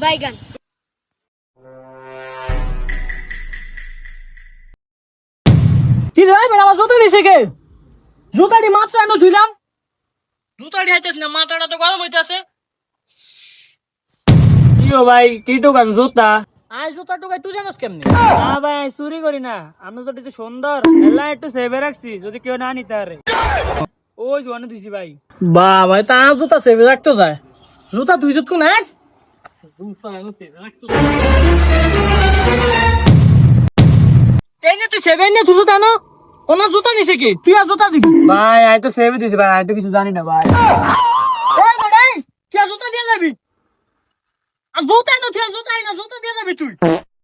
বাইগান কি রে ভাই আমার জুতা নিছে কে? জুতাটি মাত্র এনে ধুইলাম, জুতাটি হাইতেছ না, মাথাটা তো গরম হইতাছে। কি ও ভাই, কি দোকান জুতা? আই জুতা টুকাই তুই জানোস কেমনে? না ভাই আমি চুরি করি না, আমি জুতা তো সুন্দর এলা একটু সেভে রাখছি যদি কেউ না নিতে পারে। ওই জোয়ানে দিছি ভাই। বা ভাই তা জুতা সেভে রাখতে যায়, জুতা দুই জুত কোন এক তুই সেভে নিয়ে তুই জুতা নো ওনার জুতা নিছে কি? তুই আর জুতা দিবি? ভাই আই তো সেভে দিছি ভাই, আই তো কিছু জানি না ভাই। এই বেটাই তুই আর জুতা দিয়ে যাবি? আর জুতা না তুই আর জুতা দিয়ে যাবি তুই?